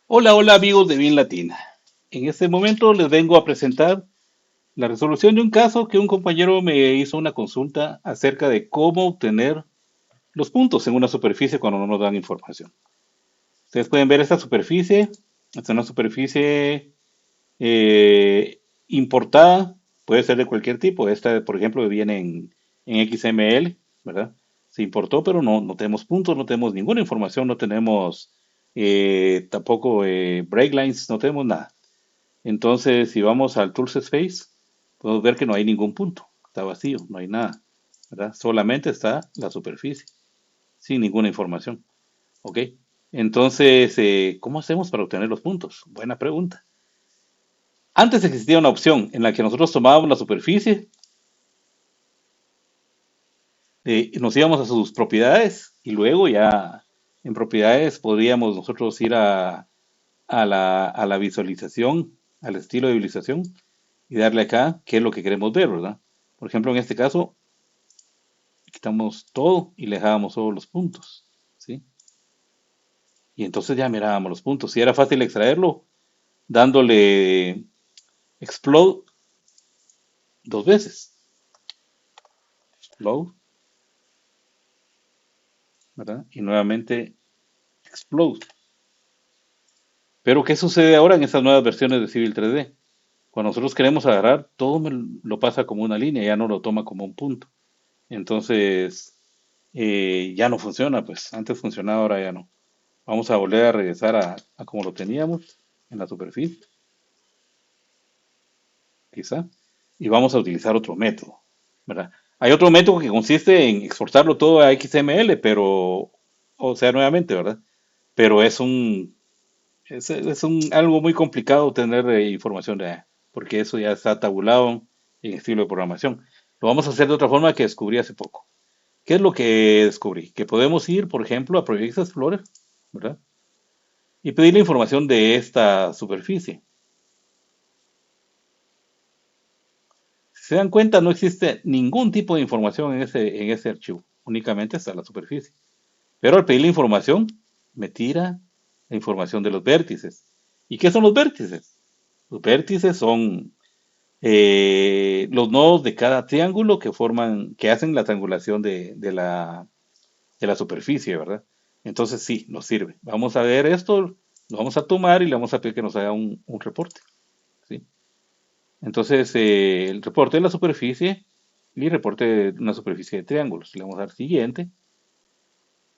Hola, hola amigos de Bien Latina. En este momento les vengo a presentar la resolución de un caso que un compañero me hizo una consulta acerca de cómo obtener los puntos en una superficie cuando no nos dan información. Ustedes pueden ver esta superficie, es una superficie importada, puede ser de cualquier tipo. Esta, por ejemplo, viene en XML, ¿verdad? Se importó, pero no tenemos puntos, no tenemos ninguna información, no tenemos tampoco breaklines, no tenemos nada. Entonces, si vamos al Tools Space, podemos ver que no hay ningún punto, está vacío, no hay nada, ¿verdad? Solamente está la superficie, sin ninguna información, ¿ok? Entonces, ¿cómo hacemos para obtener los puntos? Buena pregunta. Antes existía una opción en la que nosotros tomábamos la superficie, nos íbamos a sus propiedades y luego ya en propiedades podríamos nosotros ir a la visualización, al estilo de visualización y darle acá qué es lo que queremos ver, ¿verdad? Por ejemplo, en este caso, quitamos todo y le dejábamos solo los puntos, ¿sí? Y entonces ya mirábamos los puntos. Y era fácil extraerlo dándole explode dos veces. Explode, ¿verdad? Y nuevamente explode. Pero ¿qué sucede ahora en estas nuevas versiones de Civil 3D? Cuando nosotros queremos agarrar, todo lo pasa como una línea, ya no lo toma como un punto. Entonces, ya no funciona, pues antes funcionaba, ahora ya no. Vamos a volver a regresar a como lo teníamos en la superficie, quizá, y vamos a utilizar otro método, ¿verdad? Hay otro método que consiste en exportarlo todo a XML, pero, o sea, nuevamente, ¿verdad? Pero es algo muy complicado tener información de porque eso ya está tabulado en estilo de programación. Lo vamos a hacer de otra forma que descubrí hace poco. ¿Qué es lo que descubrí? Que podemos ir, por ejemplo, a Project Explorer, ¿verdad? Y pedir la información de esta superficie. Si se dan cuenta, no existe ningún tipo de información en ese archivo, únicamente está la superficie. Pero al pedir la información, me tira la información de los vértices. ¿Y qué son los vértices? Los vértices son los nodos de cada triángulo que hacen la triangulación de la superficie, ¿verdad? Entonces sí, nos sirve. Vamos a ver esto, lo vamos a tomar y le vamos a pedir que nos haga un reporte, ¿sí? Entonces, el reporte de la superficie y reporte de una superficie de triángulos. Le vamos a dar siguiente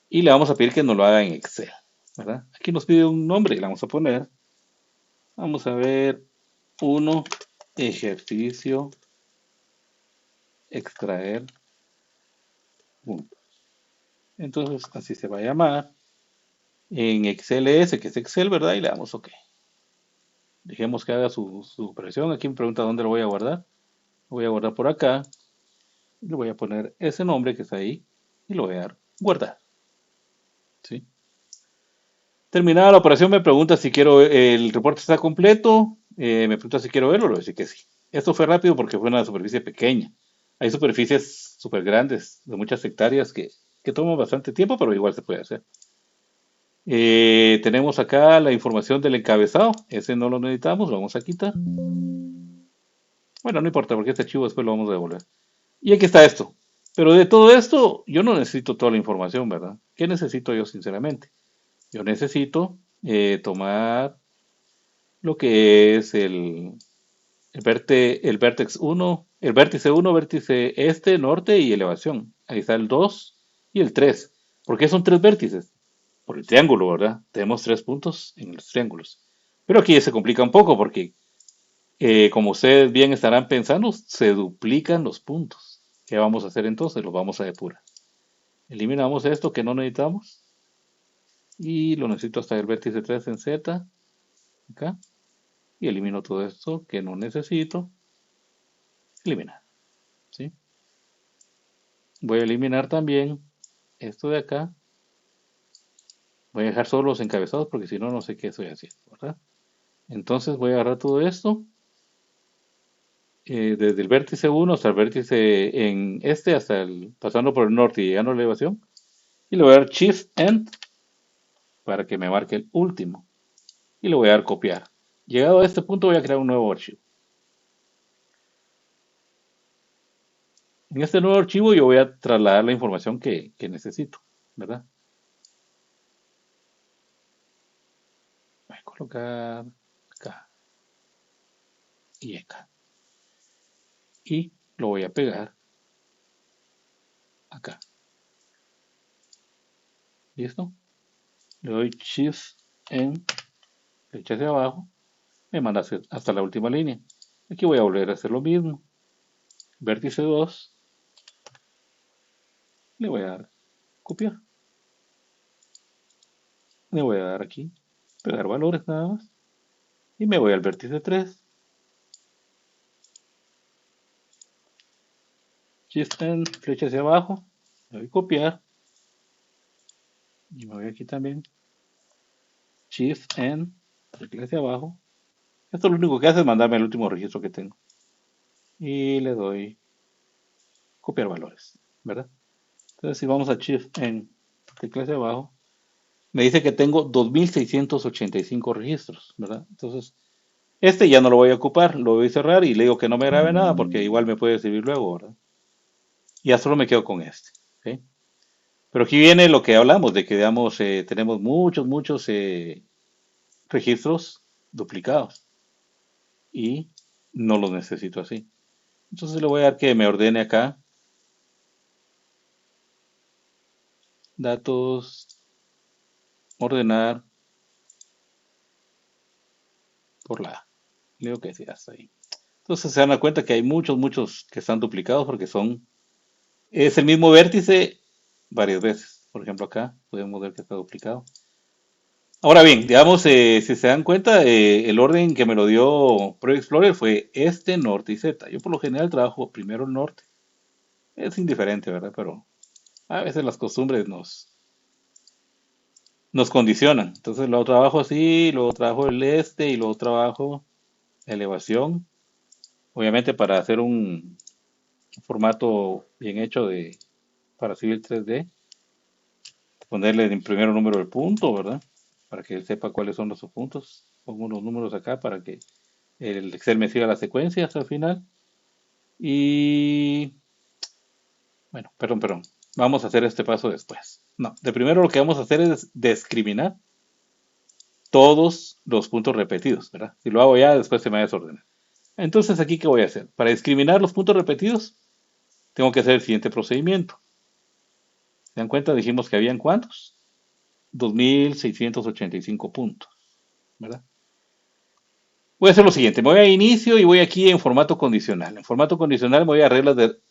y le vamos a pedir que nos lo haga en Excel, ¿verdad? Aquí nos pide un nombre y le vamos a poner, vamos a ver, uno, ejercicio, extraer puntos. Entonces, así se va a llamar. En XLS, que es Excel, ¿verdad? Y le damos OK. Dejemos que haga su operación. Aquí me pregunta dónde lo voy a guardar. Lo voy a guardar por acá. Le voy a poner ese nombre que está ahí y lo voy a dar guardar, ¿sí? Terminada la operación me pregunta si quiero, el reporte está completo, me pregunta si quiero verlo, le voy a decir que sí. Esto fue rápido porque fue una superficie pequeña. Hay superficies súper grandes, de muchas hectáreas, que toman bastante tiempo, pero igual se puede hacer. Tenemos acá la información del encabezado, ese no lo necesitamos, lo vamos a quitar. Bueno, no importa porque este archivo después lo vamos a devolver. Y aquí está esto. Pero de todo esto, yo no necesito toda la información, ¿verdad? ¿Qué necesito yo sinceramente? Yo necesito tomar lo que es el vértex 1, el vértice 1, vértice este, norte y elevación. Ahí está el 2 y el 3. ¿Por qué son tres vértices? Por el triángulo, ¿verdad? Tenemos tres puntos en los triángulos. Pero aquí se complica un poco porque, como ustedes bien estarán pensando, se duplican los puntos. ¿Qué vamos a hacer entonces? Los vamos a depurar. Eliminamos esto que no necesitamos y lo necesito hasta el vértice 3 en Z, acá, y elimino todo esto que no necesito, eliminar, ¿sí? Voy a eliminar también esto de acá, voy a dejar solo los encabezados porque si no, no sé qué estoy haciendo, ¿verdad? Entonces voy a agarrar todo esto, desde el vértice 1 hasta el vértice en este, pasando por el norte y llegando a la elevación, y le voy a dar Shift End para que me marque el último. y le voy a dar copiar. Llegado a este punto voy a crear un nuevo archivo. En este nuevo archivo yo voy a trasladar la información que necesito, ¿verdad? Voy a colocar acá y acá. Y lo voy a pegar acá. ¿Listo? Le doy Shift en flecha hacia abajo. Me manda hasta la última línea. Aquí voy a volver a hacer lo mismo. Vértice 2. Le voy a dar copiar. Le voy a dar aquí, pegar valores nada más. Y me voy al vértice 3. Shift en flecha hacia abajo. Le doy copiar. Y me voy aquí también. Shift en flecha hacia abajo. Esto lo único que hace es mandarme el último registro que tengo. Y le doy copiar valores, ¿verdad? Entonces si vamos a Shift en tecla hacia abajo, me dice que tengo 2685 registros, ¿verdad? Entonces, este ya no lo voy a ocupar, lo voy a cerrar y le digo que no me grabe nada porque igual me puede servir luego, ¿verdad? Y ya solo me quedo con este, ¿ok? Pero aquí viene lo que hablamos, de que digamos, tenemos muchos registros duplicados y no los necesito así. Entonces le voy a dar que me ordene acá datos, ordenar por la A. Le digo que sí, hasta ahí. Entonces se dan cuenta que hay muchos que están duplicados porque es el mismo vértice varias veces. Por ejemplo, acá podemos ver que está duplicado. Ahora bien, digamos, si se dan cuenta, el orden que me lo dio Project Explorer fue este, norte y Z. Yo por lo general trabajo primero el norte. Es indiferente, ¿verdad? Pero a veces las costumbres nos condicionan. Entonces luego trabajo así, luego trabajo el este y luego trabajo elevación. Obviamente para hacer un formato bien hecho para Civil 3D, ponerle en primero número del punto, ¿verdad? Para que él sepa cuáles son los puntos. Pongo unos números acá para que el Excel me siga la secuencia hasta el final. Y bueno, perdón. Vamos a hacer este paso después. No, de primero lo que vamos a hacer es discriminar todos los puntos repetidos, ¿verdad? Si lo hago ya, después se me va a desordenar. Entonces, ¿aquí qué voy a hacer? Para discriminar los puntos repetidos, tengo que hacer el siguiente procedimiento. ¿Se dan cuenta? Dijimos que habían ¿cuántos? 2685 puntos, ¿verdad? Voy a hacer lo siguiente, me voy a inicio y voy aquí en formato condicional. En formato condicional me voy a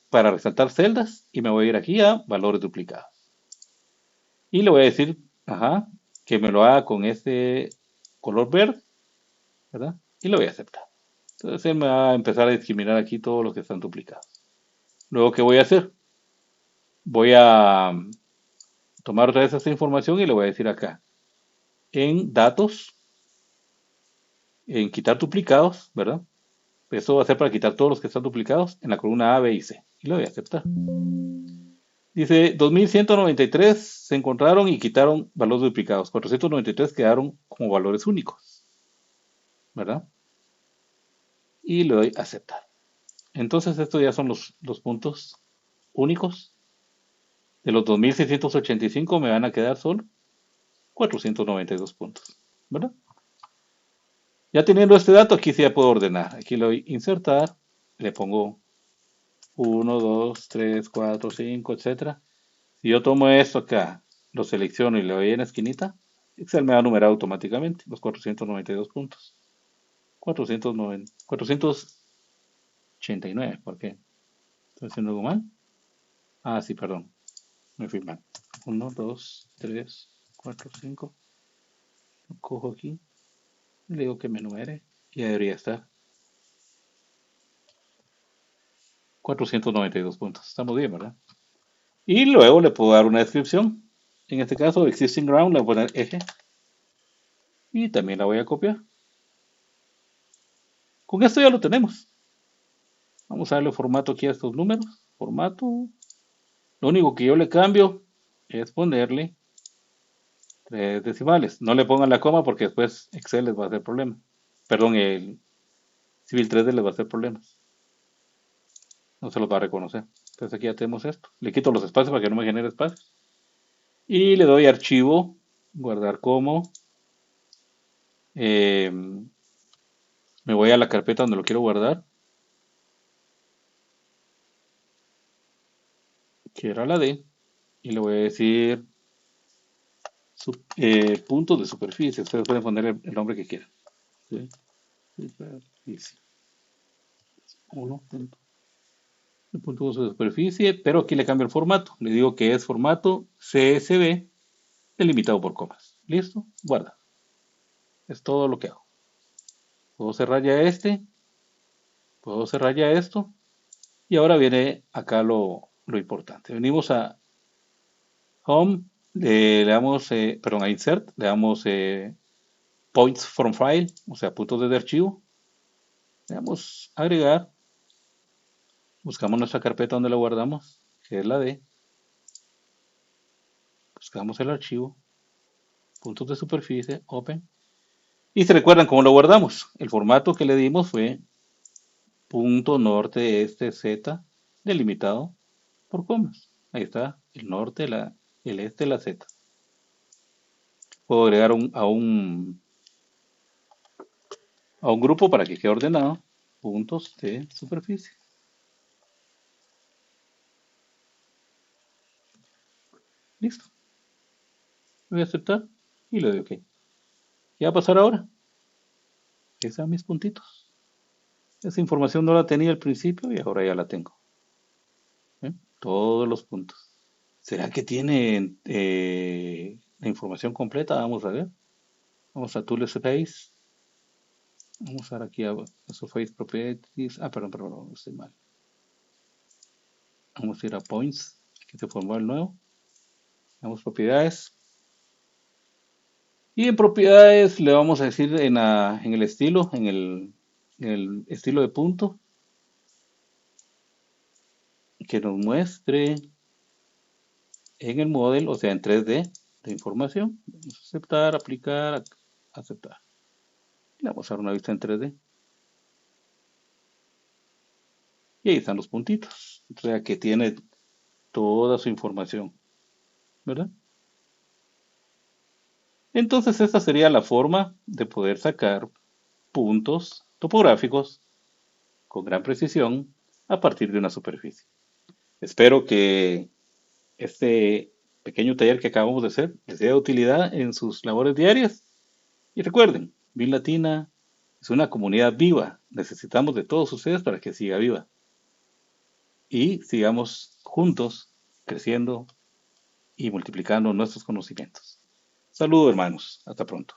para resaltar celdas y me voy a ir aquí a valores duplicados. Y le voy a decir, ajá, que me lo haga con este color verde, ¿verdad? Y lo voy a aceptar. Entonces él me va a empezar a discriminar aquí todos los que están duplicados. Luego, ¿qué voy a hacer? Voy a tomar otra vez esta información y le voy a decir acá, en datos, en quitar duplicados, ¿verdad? Eso va a ser para quitar todos los que están duplicados en la columna A, B y C. Y lo voy a aceptar. Dice 2193 se encontraron y quitaron valores duplicados. 493 quedaron como valores únicos, ¿verdad? Y le doy a aceptar. Entonces estos ya son los puntos únicos. De los 2685 me van a quedar solo 492 puntos, ¿verdad? Ya teniendo este dato, aquí sí ya puedo ordenar. Aquí le doy insertar, le pongo 1, 2, 3, 4, 5, etcétera. Si yo tomo esto acá, lo selecciono y le doy en la esquinita, Excel me va a numerar automáticamente los 492 puntos. 490, 489, ¿por qué? ¿Estoy haciendo algo mal? Ah, sí, perdón, me fui mal. 1, 2, 3, 4, 5. Lo cojo aquí, le digo que me numere y ya debería estar. 492 puntos. Estamos bien, ¿verdad? Y luego le puedo dar una descripción. En este caso, existing ground, le voy a poner eje. Y también la voy a copiar. Con esto ya lo tenemos. Vamos a darle formato aquí a estos números. Formato. Lo único que yo le cambio es ponerle 3 decimales. No le pongan la coma porque después Excel les va a hacer problemas. Perdón, el Civil 3D les va a hacer problemas. No se los va a reconocer. Entonces aquí ya tenemos esto. Le quito los espacios para que no me genere espacios. Y le doy archivo, guardar como. Eh, Me voy a la carpeta donde lo quiero guardar, que era la D. Y le voy a decir puntos de superficie. Ustedes pueden poner el nombre que quieran. ¿Sí? Superficie. Uno, punto de superficie, pero aquí le cambio el formato. Le digo que es formato CSV delimitado por comas. ¿Listo? Guarda. Es todo lo que hago. Puedo cerrar ya este. Puedo cerrar ya esto. Y ahora viene acá lo importante. Venimos a Home. Le damos, perdón, a Insert. Le damos Points from File. O sea, puntos desde archivo. Le damos agregar. Buscamos nuestra carpeta donde la guardamos, que es la D. Buscamos el archivo. Puntos de superficie. Open. Y se recuerdan cómo lo guardamos. El formato que le dimos fue punto norte este Z delimitado por comas. Ahí está el norte, el este, la Z. Puedo agregar a un grupo para que quede ordenado. Puntos de superficie. Listo. Voy a aceptar y le doy OK. ¿Qué va a pasar ahora? Ahí están mis puntitos. Esa información no la tenía al principio y ahora ya la tengo. ¿Eh? Todos los puntos. ¿Será que tiene la información completa? Vamos a ver. Vamos a Tool Space. Vamos a dar aquí a Surface Properties. Ah, perdón, estoy mal. Vamos a ir a Points. Aquí se formó el nuevo. Vamos a propiedades. Y en propiedades le vamos a decir en el estilo, en el estilo de punto, que nos muestre en el modelo, o sea, en 3D de información. Vamos a aceptar, aplicar, aceptar. Le vamos a dar una vista en 3D. Y ahí están los puntitos. O sea, que tiene toda su información, ¿verdad? Entonces esta sería la forma de poder sacar puntos topográficos con gran precisión a partir de una superficie. Espero que este pequeño taller que acabamos de hacer les sea de utilidad en sus labores diarias. Y recuerden, BIM Latina es una comunidad viva. Necesitamos de todos ustedes para que siga viva. Y sigamos juntos creciendo y multiplicando nuestros conocimientos. Saludos, hermanos. Hasta pronto.